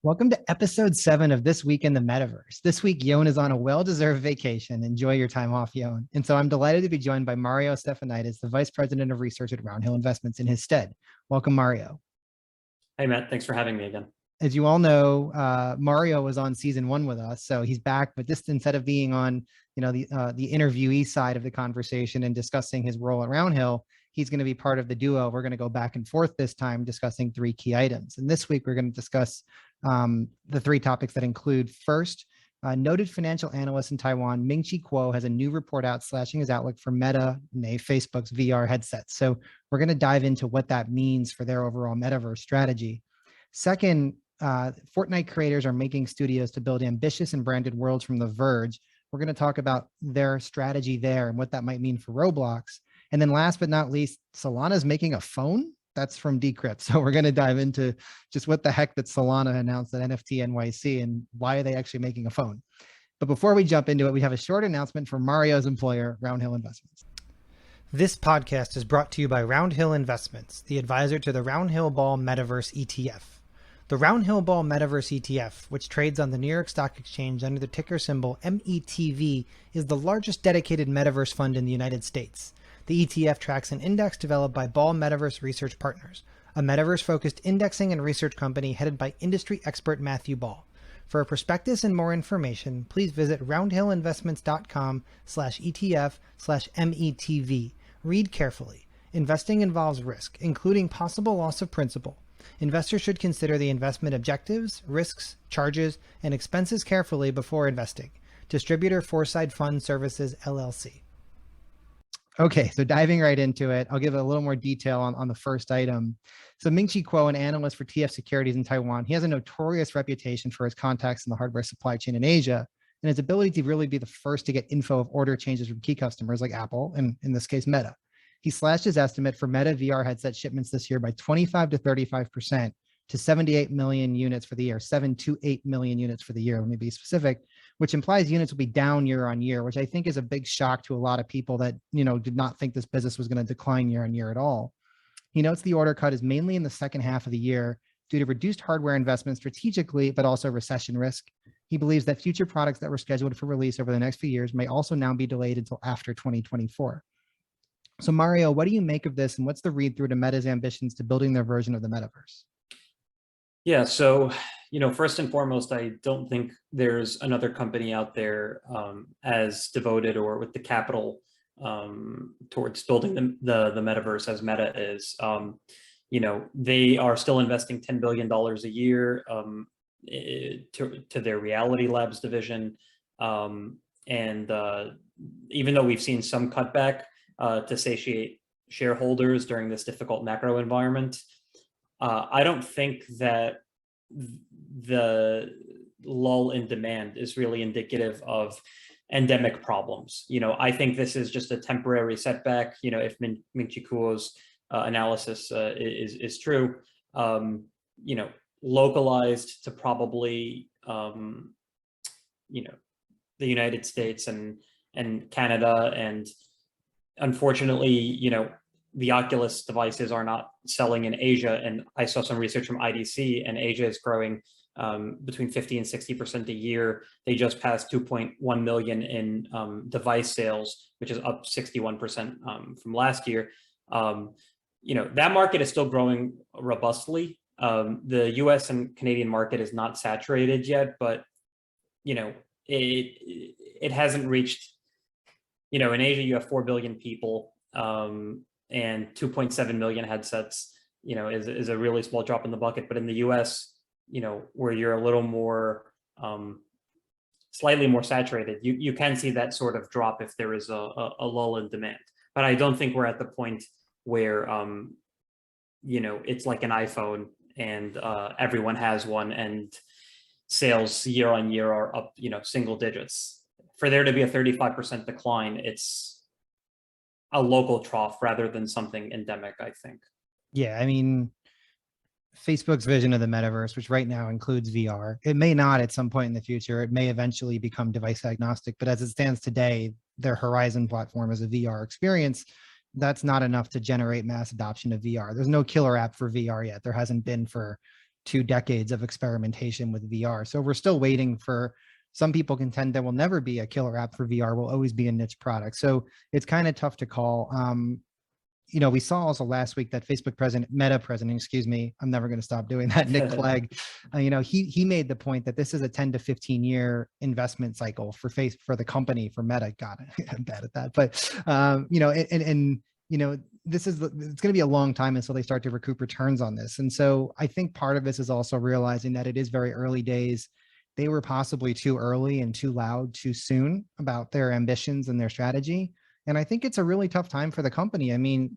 Welcome to episode 7 of This Week in the Metaverse. This week, Yon is on a well-deserved vacation. Enjoy your time off, Yon. And so I'm delighted to be joined by Mario Stefanidis, the Vice President of Research at Roundhill Investments, in his stead. Welcome, Mario. Hey, Matt. Thanks for having me again. As you all know, Mario was on season 1 with us, so he's back. But this, instead of being on, the interviewee side of the conversation and discussing his role at Roundhill, he's going to be part of the duo. We're going to go back and forth this time discussing 3 key items. And this week, we're going to discuss the 3 topics that include: first, noted financial analyst in Taiwan, Ming-Chi Kuo, has a new report out slashing his outlook for Meta, Facebook's VR headsets. So we're going to dive into what that means for their overall metaverse strategy. Second, Fortnite creators are making studios to build ambitious and branded worlds from The Verge. We're going to talk about their strategy there and what that might mean for Roblox. And then last but not least, Solana is making a phone. That's from Decrypt. So we're going to dive into just what the heck that Solana announced at NFT NYC and why are they actually making a phone. But before we jump into it, we have a short announcement from Mario's employer, Roundhill Investments. This podcast is brought to you by Roundhill Investments, the advisor to the Roundhill Ball Metaverse ETF. The Roundhill Ball Metaverse ETF, which trades on the New York Stock Exchange under the ticker symbol METV, is the largest dedicated metaverse fund in the United States. The ETF tracks an index developed by Ball Metaverse Research Partners, a metaverse-focused indexing and research company headed by industry expert Matthew Ball. For a prospectus and more information, please visit roundhillinvestments.com/ETF/METV. Read carefully. Investing involves risk, including possible loss of principal. Investors should consider the investment objectives, risks, charges, and expenses carefully before investing. Distributor Foresight Fund Services, LLC. Okay, so diving right into it, I'll give a little more detail on the first item. So Ming-Chi Kuo, an analyst for TF Securities in Taiwan, he has a notorious reputation for his contacts in the hardware supply chain in Asia and his ability to really be the first to get info of order changes from key customers like Apple, and in this case, Meta. He slashed his estimate for Meta VR headset shipments this year by 25 to 35% to 78 million units for the year, 7 to 8 million units for the year, let me be specific, which implies units will be down year on year, which I think is a big shock to a lot of people that, did not think this business was going to decline year on year at all. He notes the order cut is mainly in the second half of the year due to reduced hardware investment strategically, but also recession risk. He believes that future products that were scheduled for release over the next few years may also now be delayed until after 2024. So Mario, what do you make of this, and what's the read through to Meta's ambitions to building their version of the metaverse? Yeah, so, first and foremost, I don't think there's another company out there as devoted or with the capital towards building the metaverse as Meta is. They are still investing $10 billion a year to their Reality Labs division. And even though we've seen some cutback to satiate shareholders during this difficult macro environment, I don't think that the lull in demand is really indicative of endemic problems. I think this is just a temporary setback. If Ming-Chi Kuo's analysis is true, localized to probably the United States and Canada, and unfortunately, the Oculus devices are not selling in Asia. And I saw some research from IDC, and Asia is growing between 50 and 60% a year. They just passed 2.1 million in device sales, which is up 61% from last year. That market is still growing robustly. The US and Canadian market is not saturated yet, but it hasn't reached, in Asia you have 4 billion people, and 2.7 million headsets, is a really small drop in the bucket. But in the US, where you're a little more, slightly more saturated, you can see that sort of drop if there is a lull in demand. But I don't think we're at the point where, it's like an iPhone and everyone has one and sales year on year are up, single digits. For there to be a 35% decline, it's a local trough rather than something endemic, I think. Yeah, I mean, Facebook's vision of the metaverse, which right now includes VR, it may not at some point in the future. It may eventually become device agnostic, but as it stands today, their Horizon platform is a VR experience. That's not enough to generate mass adoption of VR. There's no killer app for VR yet. There hasn't been for 2 decades of experimentation with VR. So we're still waiting for, some people contend there will never be a killer app for VR, will always be a niche product. So it's kind of tough to call. We saw also last week that Facebook president, Meta president, excuse me, I'm never going to stop doing that, Nick Clegg, he made the point that this is a 10 to 15 year investment cycle for the company, for Meta. God, I'm bad at that. But, it's going to be a long time until they start to recoup returns on this. And so I think part of this is also realizing that it is very early days. They were possibly too early and too loud too soon about their ambitions and their strategy. And I think it's a really tough time for the company. I mean,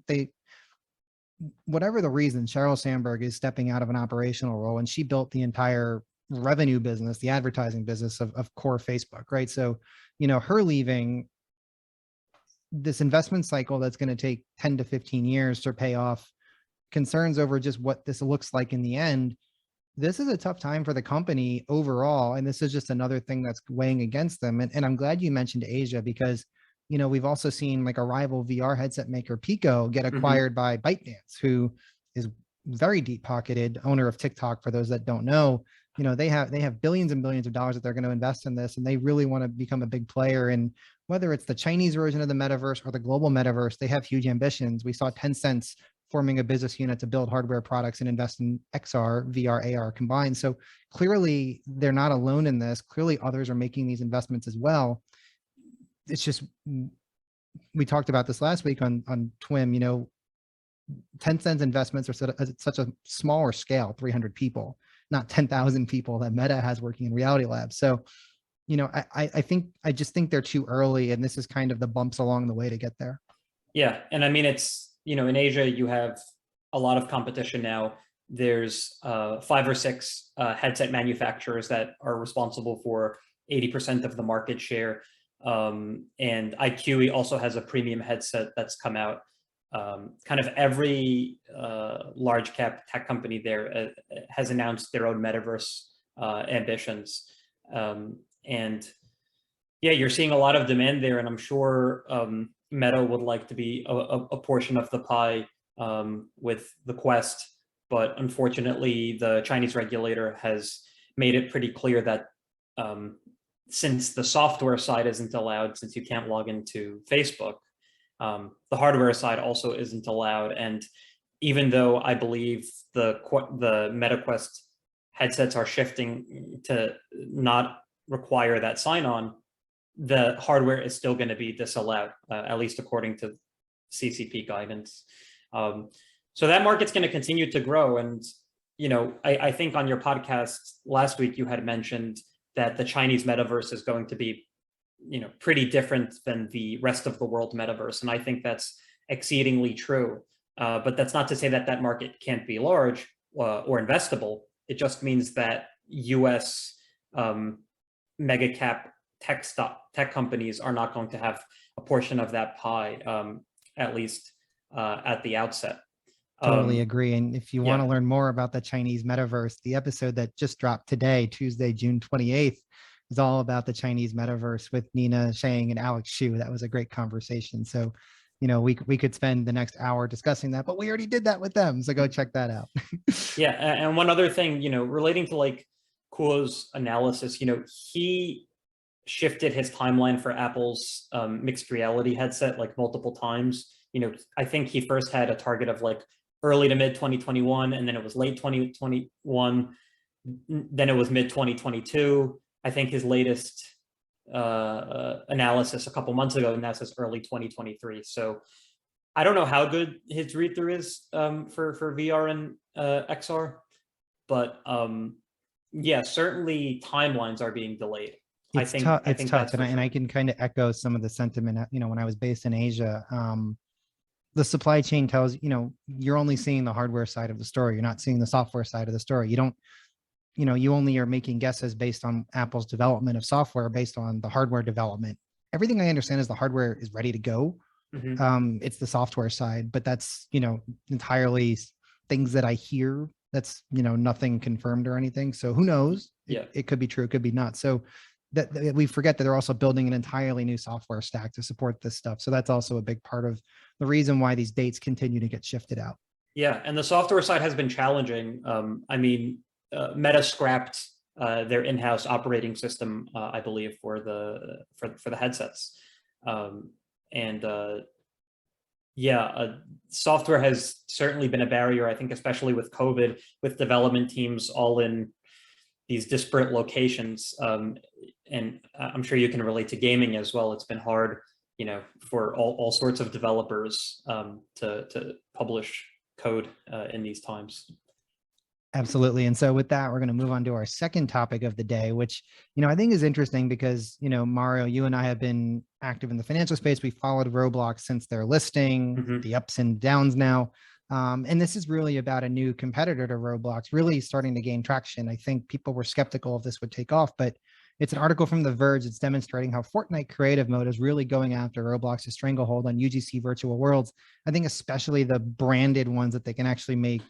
whatever the reason, Sheryl Sandberg is stepping out of an operational role, and she built the entire revenue business, the advertising business of core Facebook, right? So, her leaving, this investment cycle that's going to take 10 to 15 years to pay off, concerns over just what this looks like in the end. This is a tough time for the company overall. And this is just another thing that's weighing against them. And I'm glad you mentioned Asia, because, we've also seen like a rival VR headset maker, Pico, get acquired by ByteDance, who is very deep pocketed, owner of TikTok, for those that don't know. They have billions and billions of dollars that they're going to invest in this, and they really want to become a big player. And whether it's the Chinese version of the metaverse or the global metaverse, they have huge ambitions. We saw Tencent forming a business unit to build hardware products and invest in XR, VR, AR combined. So clearly they're not alone in this. Clearly others are making these investments as well. It's just, we talked about this last week on TWIM, Tencent's investments are such a smaller scale, 300 people, not 10,000 people that Meta has working in Reality Labs. So, I just think they're too early, and this is kind of the bumps along the way to get there. Yeah. And I mean, it's, in Asia, you have a lot of competition now. There's 5 or 6 headset manufacturers that are responsible for 80% of the market share. And IQE also has a premium headset that's come out. Kind of every large cap tech company there has announced their own metaverse ambitions. And yeah, you're seeing a lot of demand there, and I'm sure Meta would like to be a portion of the pie with the Quest, but unfortunately the Chinese regulator has made it pretty clear that since the software side isn't allowed, since you can't log into Facebook, the hardware side also isn't allowed. And even though I believe the MetaQuest headsets are shifting to not require that sign-on, the hardware is still going to be disallowed, at least according to CCP guidance. So that market's going to continue to grow. And, I think on your podcast last week, you had mentioned that the Chinese metaverse is going to be, pretty different than the rest of the world metaverse. And I think that's exceedingly true. But that's not to say that that market can't be large or investable. It just means that US mega cap tech companies are not going to have a portion of that pie, at least at the outset. Totally agree. And if you want to learn more about the Chinese metaverse, the episode that just dropped today, Tuesday, June 28th, is all about the Chinese metaverse with Nina Shang and Alex Xu. That was a great conversation. So, we could spend the next hour discussing that, but we already did that with them. So go check that out. Yeah. And one other thing, relating to like Kuo's analysis, he shifted his timeline for Apple's mixed reality headset like multiple times. I think he first had a target of like early to mid 2021, and then it was late 2021. Then it was mid 2022. I think his latest analysis a couple months ago, and that says early 2023. So I don't know how good his read through is for VR and XR, but yeah, certainly timelines are being delayed. It's tough. It's tough. And I can kind of echo some of the sentiment, when I was based in Asia, the supply chain tells, you're only seeing the hardware side of the story. You're not seeing the software side of the story. You don't, you only are making guesses based on Apple's development of software, based on the hardware development. Everything I understand is the hardware is ready to go. It's the software side, but that's, entirely things that I hear. That's, nothing confirmed or anything. So who knows? It could be true. It could be not. So that we forget that they're also building an entirely new software stack to support this stuff. So that's also a big part of the reason why these dates continue to get shifted out. Yeah. And the software side has been challenging. I mean, Meta scrapped their in-house operating system, I believe, for the headsets, and yeah, software has certainly been a barrier. I think, especially with COVID, with development teams all in these disparate locations, and I'm sure you can relate to gaming as well. It's been hard, for all sorts of developers to publish code in these times. Absolutely. And so with that, we're going to move on to our second topic of the day, which, I think is interesting because, Mario, you and I have been active in the financial space. We followed Roblox since their listing, the ups and downs now. And this is really about a new competitor to Roblox really starting to gain traction. I think people were skeptical if this would take off, but it's an article from The Verge. It's demonstrating how Fortnite Creative mode is really going after Roblox's stranglehold on UGC virtual worlds. I think especially the branded ones that they can actually make,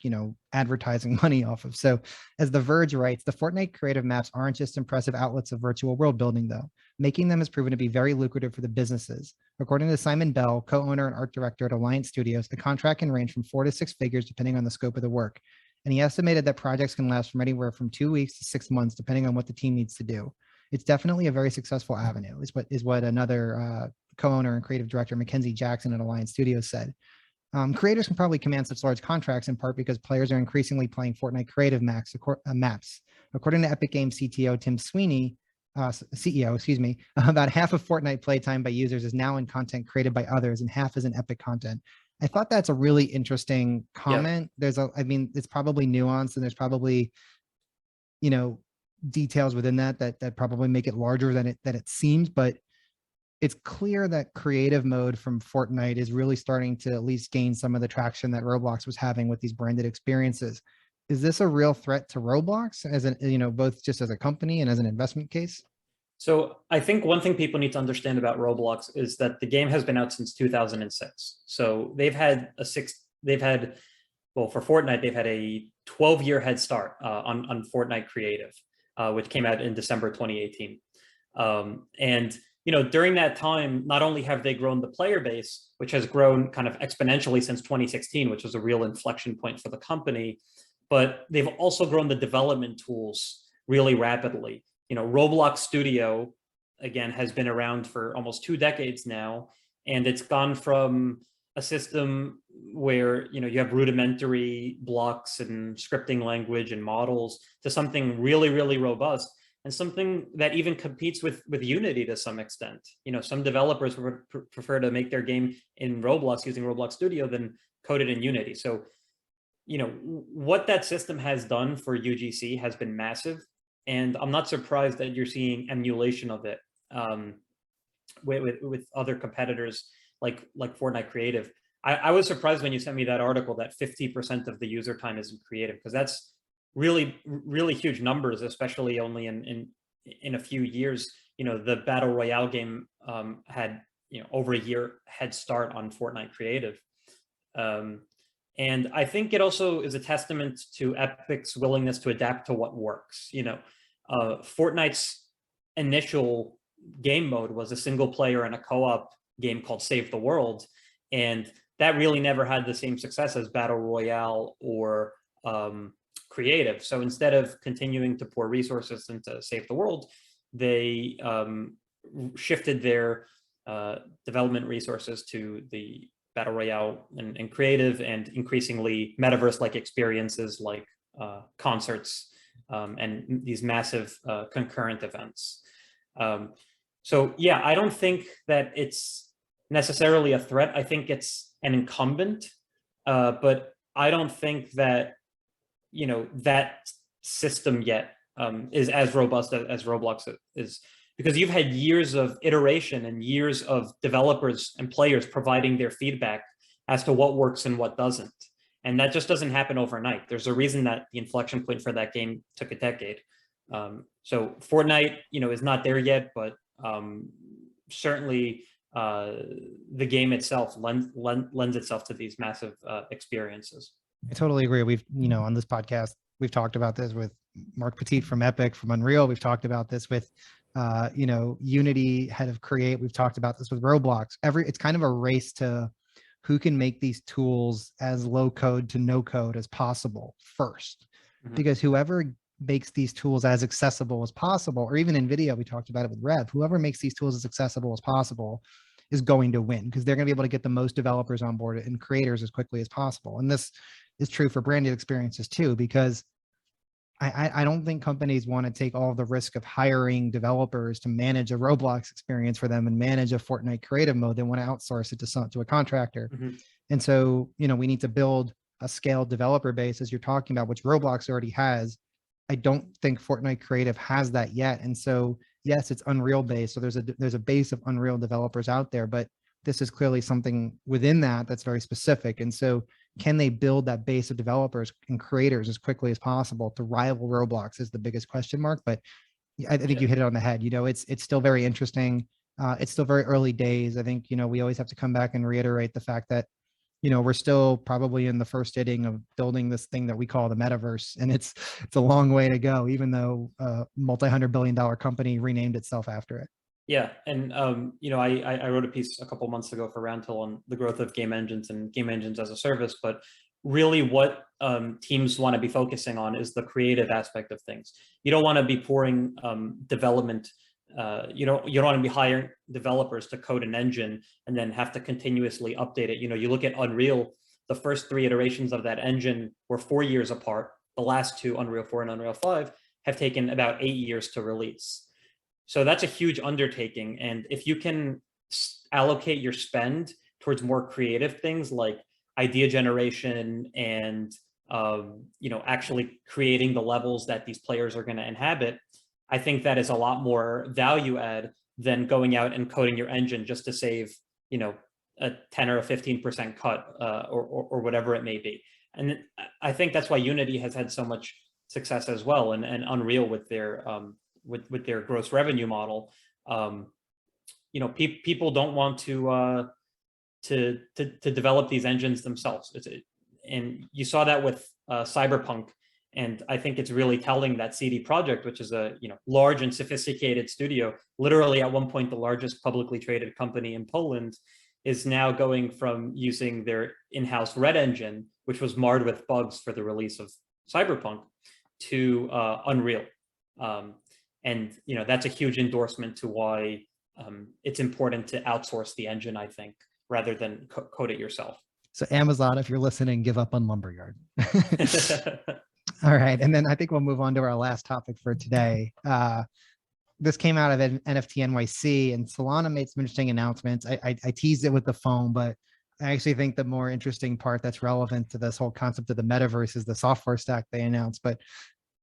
advertising money off of. So as The Verge writes, the Fortnite Creative maps aren't just impressive outlets of virtual world building, though. Making them has proven to be very lucrative for the businesses. According to Simon Bell, co-owner and art director at Alliance Studios, the contract can range from 4 to 6 figures depending on the scope of the work. And he estimated that projects can last from anywhere from 2 weeks to 6 months, depending on what the team needs to do. It's definitely a very successful avenue, is what another co-owner and creative director, Mackenzie Jackson at Alliance Studios, said. Creators can probably command such large contracts in part because players are increasingly playing Fortnite Creative maps. According to Epic Games CTO Tim Sweeney, CEO, excuse me, about half of Fortnite playtime by users is now in content created by others and half is in Epic content. I thought that's a really interesting comment. Yeah. It's probably nuanced and there's probably, details within that probably make it larger than it seems, but it's clear that creative mode from Fortnite is really starting to at least gain some of the traction that Roblox was having with these branded experiences. Is this a real threat to Roblox as both just as a company and as an investment case? So I think one thing people need to understand about Roblox is that the game has been out since 2006. So for Fortnite, they've had a 12-year head start on Fortnite Creative, which came out in December 2018. And during that time, not only have they grown the player base, which has grown kind of exponentially since 2016, which was a real inflection point for the company, but they've also grown the development tools really rapidly. Roblox Studio, again, has been around for almost 2 decades now, and it's gone from a system where you have rudimentary blocks and scripting language and models to something really, really robust, and something that even competes with Unity to some extent. Some developers would prefer to make their game in Roblox using Roblox Studio than code it in Unity. So, what that system has done for UGC has been massive, and I'm not surprised that you're seeing emulation of it with other competitors like Fortnite Creative. I was surprised when you sent me that article that 50% of the user time is in creative, because that's really, really huge numbers, especially only in a few years. The Battle Royale game had over a year head start on Fortnite Creative. And I think it also is a testament to Epic's willingness to adapt to what works. Fortnite's initial game mode was a single player and a co-op game called Save the World. And that really never had the same success as Battle Royale or Creative. So instead of continuing to pour resources into Save the World, they shifted their development resources to the Battle Royale and Creative, and increasingly Metaverse-like experiences like concerts and these massive concurrent events. So yeah, I don't think that it's necessarily a threat. I think it's an incumbent, but I don't think that that system yet is as robust as Roblox is, because you've had years of iteration and years of developers and players providing their feedback as to what works and what doesn't. And that just doesn't happen overnight. There's a reason that the inflection point for that game took a decade. So Fortnite, is not there yet, but certainly the game itself lends itself to these massive experiences. I totally agree. We've, on this podcast, we've talked about this with Mark Petit from Epic, from Unreal. We've talked about this with, Unity, head of Create. We've talked about this with Roblox. It's kind of a race to who can make these tools as low code to no code as possible first, because whoever makes these tools as accessible as possible, or even NVIDIA, we talked about it with Rev, whoever makes these tools as accessible as possible is going to win, because they're going to be able to get the most developers on board and creators as quickly as possible. And this is true for branded experiences too, because I don't think companies want to take all the risk of hiring developers to manage a Roblox experience for them and manage a Fortnite creative mode. They want to outsource it to a contractor. Mm-hmm. And so, we need to build a scaled developer base, as you're talking about, which Roblox already has. I don't think Fortnite Creative has that yet. And so, yes, it's Unreal based. So there's a base of Unreal developers out there, but this is clearly something within that that's very specific. And so, can they build that base of developers and creators as quickly as possible to rival Roblox is the biggest question mark. But I think you hit it on the head. It's still very interesting. It's still very early days. I think, we always have to come back and reiterate the fact that, we're still probably in the first inning of building this thing that we call the metaverse. And it's a long way to go, even though a multi-$100 billion company renamed itself after it. Yeah, and I wrote a piece a couple months ago for Roundhill on the growth of game engines and game engines as a service, but really what teams want to be focusing on is the creative aspect of things. You don't want to be pouring development. You don't want to be hiring developers to code an engine and then have to continuously update it. You look at Unreal, the first 3 iterations of that engine were 4 years apart. The last 2, Unreal 4 and Unreal 5, have taken about 8 years to release. So that's a huge undertaking. And if you can allocate your spend towards more creative things like idea generation and actually creating the levels that these players are going to inhabit, I think that is a lot more value add than going out and coding your engine just to save, a 10 or a 15% cut or whatever it may be. And I think that's why Unity has had so much success as well, and Unreal with their with their gross revenue model. People don't want to develop these engines themselves. And you saw that with Cyberpunk. And I think it's really telling that CD Projekt, which is a large and sophisticated studio, literally at one point the largest publicly traded company in Poland, is now going from using their in-house Red engine, which was marred with bugs for the release of Cyberpunk, to Unreal. And that's a huge endorsement to why it's important to outsource the engine, I think, rather than code it yourself. So Amazon, if you're listening, give up on Lumberyard. All right. And then I think we'll move on to our last topic for today. This came out of NFT NYC, and Solana made some interesting announcements. I teased it with the phone, but I actually think the more interesting part that's relevant to this whole concept of the metaverse is the software stack they announced. But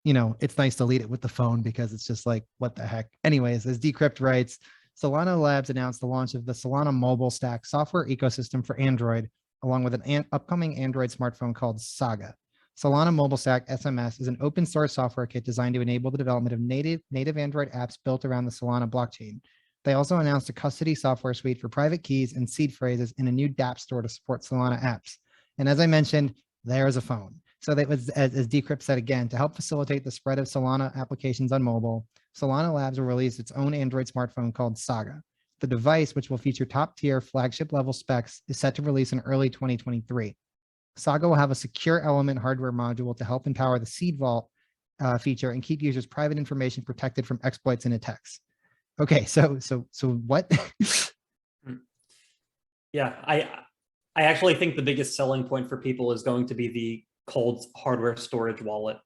it's nice to lead it with the phone because it's just like, what the heck? Anyways, as Decrypt writes, Solana Labs announced the launch of the Solana mobile stack software ecosystem for Android, along with an upcoming Android smartphone called Saga. Solana Mobile Stack SMS is an open source software kit designed to enable the development of native Android apps built around the Solana blockchain. They also announced a custody software suite for private keys and seed phrases in a new dApp store to support Solana apps. And as I mentioned, there's a phone. So that was, as Decrypt said again, to help facilitate the spread of Solana applications on mobile, Solana Labs will release its own Android smartphone called Saga. The device, which will feature top-tier flagship level specs, is set to release in early 2023. Saga will have a secure element hardware module to help empower the seed vault feature and keep users' private information protected from exploits and attacks. Okay, so what? Yeah, I actually think the biggest selling point for people is going to be the cold hardware storage wallet.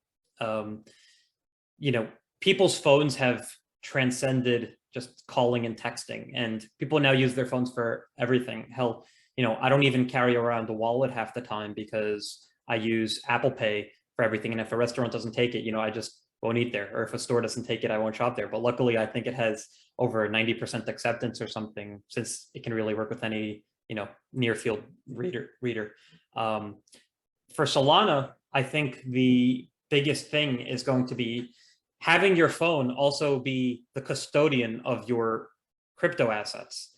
People's phones have transcended just calling and texting, and people now use their phones for everything. Hell, I don't even carry around a wallet half the time because I use Apple Pay for everything. And if a restaurant doesn't take it, I just won't eat there. Or if a store doesn't take it, I won't shop there. But luckily, I think it has over 90% acceptance or something, since it can really work with any, near field reader. For Solana, I think the biggest thing is going to be having your phone also be the custodian of your crypto assets,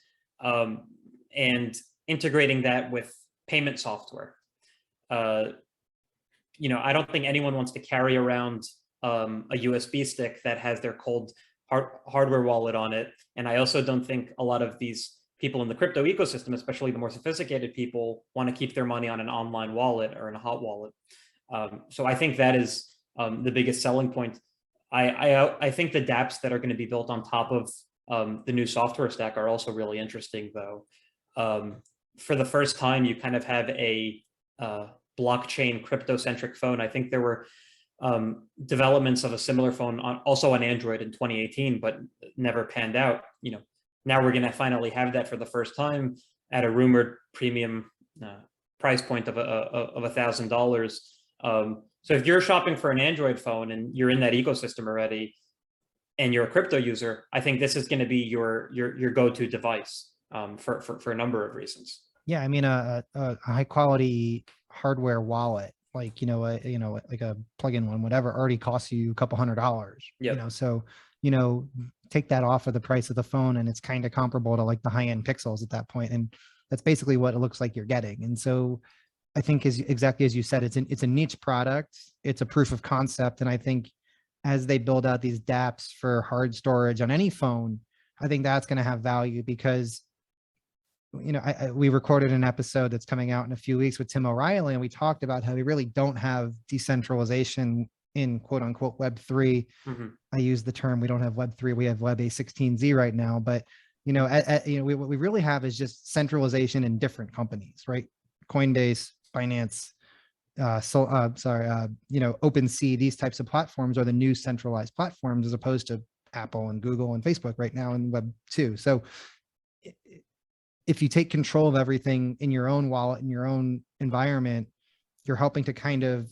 and integrating that with payment software. I don't think anyone wants to carry around a USB stick that has their cold hardware wallet on it. And I also don't think a lot of these people in the crypto ecosystem, especially the more sophisticated people, want to keep their money on an online wallet or in a hot wallet. So I think that is the biggest selling point. I think the dApps that are going to be built on top of the new software stack are also really interesting, though. For the first time, you kind of have a blockchain crypto-centric phone. I think there were developments of a similar phone also on Android in 2018, but never panned out. Now we're going to finally have that for the first time at a rumored premium price point of $1,000. So if you're shopping for an Android phone and you're in that ecosystem already, and you're a crypto user, I think this is going to be your go-to device for a number of reasons. Yeah, I mean, a high quality hardware wallet, like like a plug-in one, whatever, already costs you a couple $100. Yep. So take that off of the price of the phone, and it's kind of comparable to like the high-end Pixels at that point, and that's basically what it looks like you're getting. And so I think is exactly as you said, it's a niche product, it's a proof of concept, and I think as they build out these dApps for hard storage on any phone, I think that's going to have value because, we recorded an episode that's coming out in a few weeks with Tim O'Reilly, and we talked about how we really don't have decentralization in quote unquote Web3. Mm-hmm. I use the term, we don't have Web3, we have Web A16Z right now, but what we really have is just centralization in different companies, right? Coinbase, Binance, OpenSea, these types of platforms are the new centralized platforms as opposed to Apple and Google and Facebook right now in Web 2. So if you take control of everything in your own wallet, in your own environment, you're helping to kind of,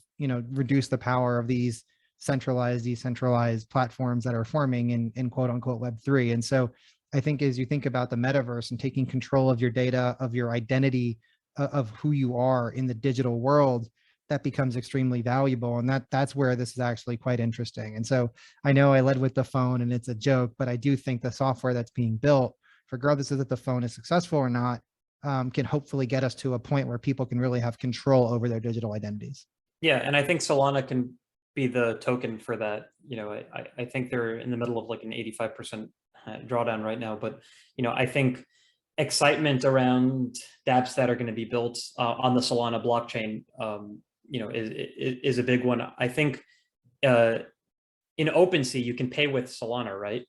reduce the power of these centralized, decentralized platforms that are forming in quote unquote Web3. And so I think as you think about the metaverse and taking control of your data, of your identity, of who you are in the digital world, that becomes extremely valuable. And that's where this is actually quite interesting. And so I know I led with the phone and it's a joke, but I do think the software that's being built, regardless of that the phone is successful or not, can hopefully get us to a point where people can really have control over their digital identities. Yeah, and I think Solana can be the token for that. I think they're in the middle of like an 85% drawdown right now, but I think excitement around dApps that are going to be built on the Solana blockchain, is a big one. I think in OpenSea you can pay with Solana, right?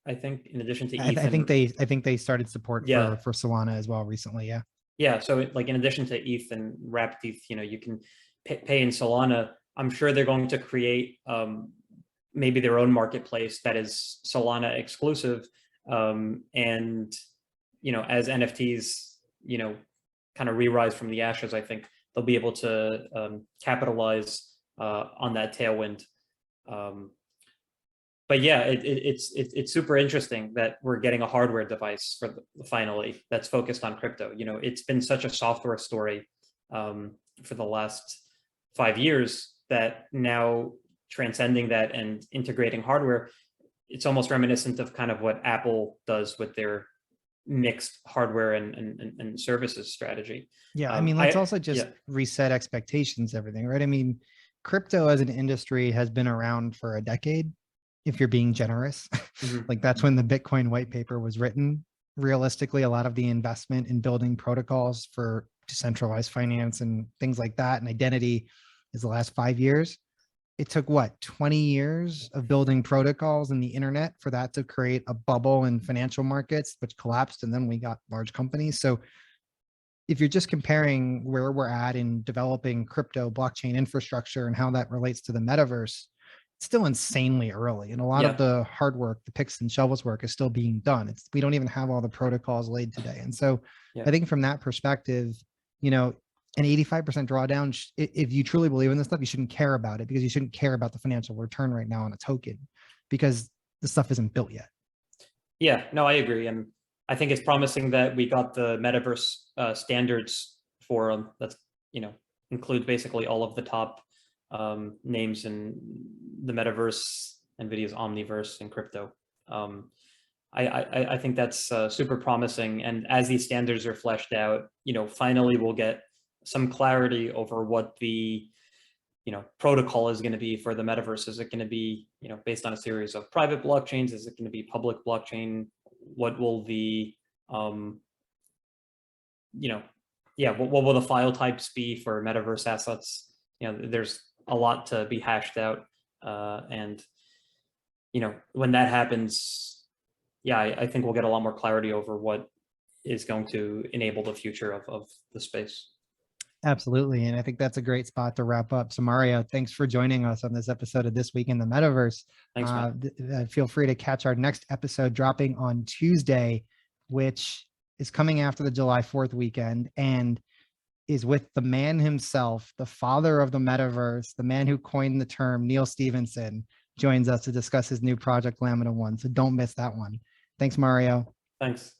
I think in addition to ETH, I think they started support for Solana as well recently. Yeah. Yeah. So in addition to ETH and wrapped ETH, you can pay in Solana. I'm sure they're going to create maybe their own marketplace that is Solana exclusive. And as NFTs, kind of re-rise from the ashes, I think they'll be able to capitalize on that tailwind. But yeah, it's super interesting that we're getting a hardware device finally that's focused on crypto. It's been such a software story for the last 5 years that now transcending that and integrating hardware, it's almost reminiscent of kind of what Apple does with their mixed hardware and services strategy. Yeah, I mean, let's also just reset expectations, everything, right? I mean, crypto as an industry has been around for a decade, if you're being generous. Mm-hmm. Like that's when the Bitcoin white paper was written. Realistically, a lot of the investment in building protocols for decentralized finance and things like that and identity is the last 5 years. It took 20 years of building protocols in the internet for that to create a bubble in financial markets, which collapsed. And then we got large companies. So if you're just comparing where we're at in developing crypto blockchain infrastructure and how that relates to the metaverse, it's still insanely early. And a lot of the hard work, the picks and shovels work is still being done. We don't even have all the protocols laid today. And so I think from that perspective, an 85% drawdown, if you truly believe in this stuff, you shouldn't care about it because you shouldn't care about the financial return right now on a token because the stuff isn't built yet. Yeah, no, I agree. And I think it's promising that we got the Metaverse standards forum that's, includes basically all of the top names in the Metaverse, NVIDIA's Omniverse and crypto. I think that's super promising. And as these standards are fleshed out, finally we'll get some clarity over what the protocol is going to be for the metaverse. Is it going to be based on a series of private blockchains? Is it going to be public blockchain? What will the what will the file types be for metaverse assets? There's a lot to be hashed out. And, when that happens, yeah, I think we'll get a lot more clarity over what is going to enable the future of the space. Absolutely. And I think that's a great spot to wrap up. So Mario, thanks for joining us on this episode of This Week in the Metaverse. Thanks, man. Feel free to catch our next episode dropping on Tuesday, which is coming after the July 4th weekend and is with the man himself, the father of the metaverse, the man who coined the term, Neil Stephenson, joins us to discuss his new project, Lamina One. So don't miss that one. Thanks, Mario. Thanks.